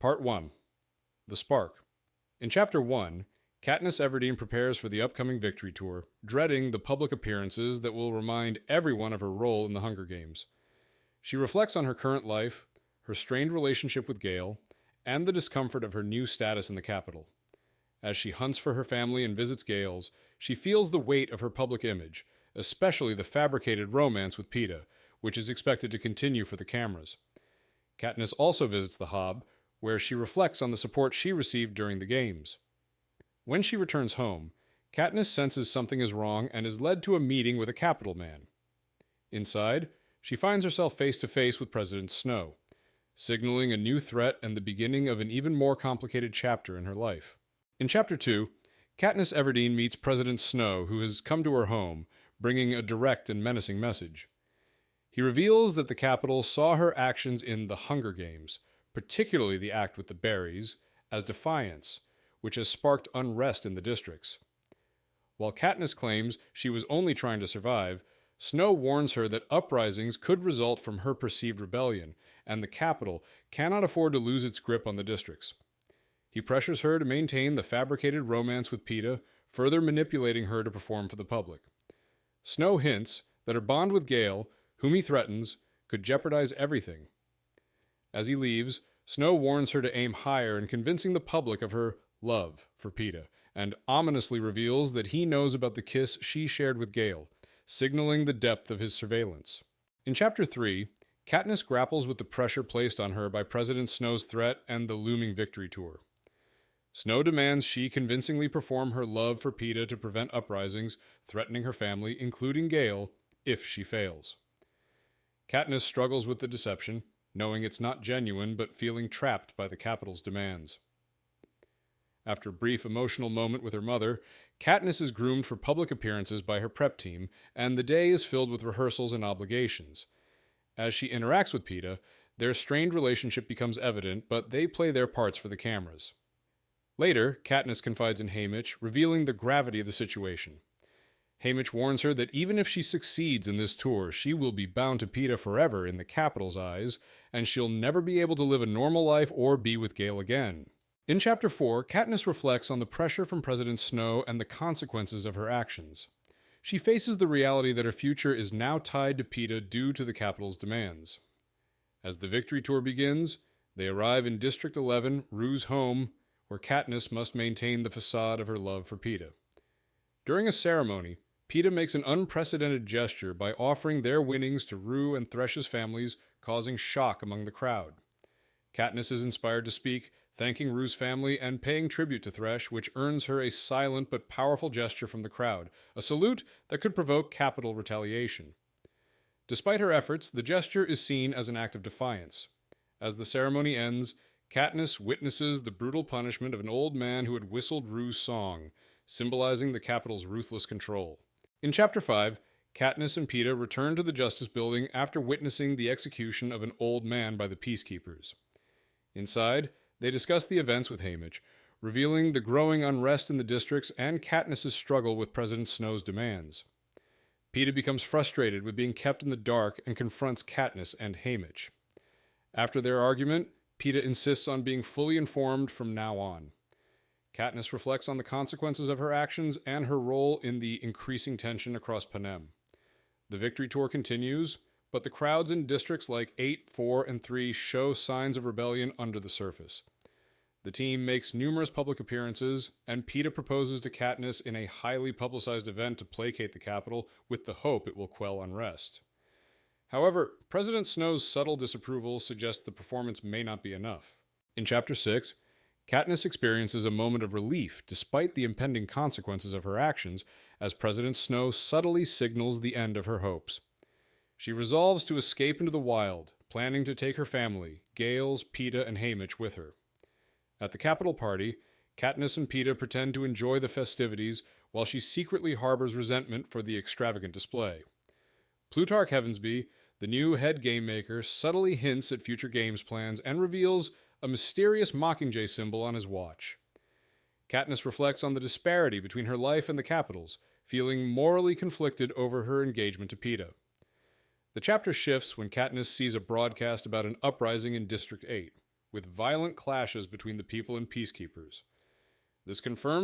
Part 1. The Spark. In Chapter 1, Katniss Everdeen prepares for the upcoming victory tour, dreading the public appearances that will remind everyone of her role in the Hunger Games. She reflects on her current life, her strained relationship with Gale, and the discomfort of her new status in the capital. As she hunts for her family and visits Gale's, she feels the weight of her public image, especially the fabricated romance with Peeta, which is expected to continue for the cameras. Katniss also visits the Hob, where she reflects on the support she received during the games. When she returns home, Katniss senses something is wrong and is led to a meeting with a Capitol man. Inside, she finds herself face to face with President Snow, signaling a new threat and the beginning of an even more complicated chapter in her life. In Chapter 2, Katniss Everdeen meets President Snow, who has come to her home, bringing a direct and menacing message. He reveals that the Capitol saw her actions in the Hunger Games, particularly the act with the berries, as defiance, which has sparked unrest in the districts. While Katniss claims she was only trying to survive, Snow warns her that uprisings could result from her perceived rebellion, and the Capitol cannot afford to lose its grip on the districts. He pressures her to maintain the fabricated romance with Peeta, further manipulating her to perform for the public. Snow hints that her bond with Gale, whom he threatens, could jeopardize everything. As he leaves, Snow warns her to aim higher in convincing the public of her love for Peeta, and ominously reveals that he knows about the kiss she shared with Gale, signaling the depth of his surveillance. In Chapter 3, Katniss grapples with the pressure placed on her by President Snow's threat and the looming victory tour. Snow demands she convincingly perform her love for Peeta to prevent uprisings, threatening her family, including Gale, if she fails. Katniss struggles with the deception, knowing it's not genuine but feeling trapped by the Capitol's demands. After a brief emotional moment with her mother, Katniss is groomed for public appearances by her prep team, and the day is filled with rehearsals and obligations. As she interacts with Peeta, their strained relationship becomes evident, but they play their parts for the cameras. Later, Katniss confides in Haymitch, revealing the gravity of the situation. Haymitch warns her that even if she succeeds in this tour, she will be bound to Peeta forever in the Capitol's eyes, and she'll never be able to live a normal life or be with Gale again. In Chapter 4, Katniss reflects on the pressure from President Snow and the consequences of her actions. She faces the reality that her future is now tied to Peeta due to the Capitol's demands. As the victory tour begins, they arrive in District 11, Rue's home, where Katniss must maintain the facade of her love for Peeta. During a ceremony, Peeta makes an unprecedented gesture by offering their winnings to Rue and Thresh's families, causing shock among the crowd. Katniss is inspired to speak, thanking Rue's family and paying tribute to Thresh, which earns her a silent but powerful gesture from the crowd, a salute that could provoke Capitol retaliation. Despite her efforts, the gesture is seen as an act of defiance. As the ceremony ends, Katniss witnesses the brutal punishment of an old man who had whistled Rue's song, symbolizing the Capitol's ruthless control. In Chapter 5, Katniss and Peeta return to the Justice Building after witnessing the execution of an old man by the Peacekeepers. Inside, they discuss the events with Haymitch, revealing the growing unrest in the districts and Katniss's struggle with President Snow's demands. Peeta becomes frustrated with being kept in the dark and confronts Katniss and Haymitch. After their argument, Peeta insists on being fully informed from now on. Katniss reflects on the consequences of her actions and her role in the increasing tension across Panem. The victory tour continues, but the crowds in districts like 8, 4, and 3 show signs of rebellion under the surface. The team makes numerous public appearances, and Peeta proposes to Katniss in a highly publicized event to placate the Capitol with the hope it will quell unrest. However, President Snow's subtle disapproval suggests the performance may not be enough. In Chapter 6, Katniss experiences a moment of relief despite the impending consequences of her actions as President Snow subtly signals the end of her hopes. She resolves to escape into the wild, planning to take her family, Gale's, Peeta, and Haymitch with her. At the Capitol party, Katniss and Peeta pretend to enjoy the festivities while she secretly harbors resentment for the extravagant display. Plutarch Heavensbee, the new head game maker, subtly hints at future games plans and reveals a mysterious Mockingjay symbol on his watch. Katniss reflects on the disparity between her life and the Capitol's, feeling morally conflicted over her engagement to Peeta. The chapter shifts when Katniss sees a broadcast about an uprising in District 8. with violent clashes between the people and peacekeepers. This confirms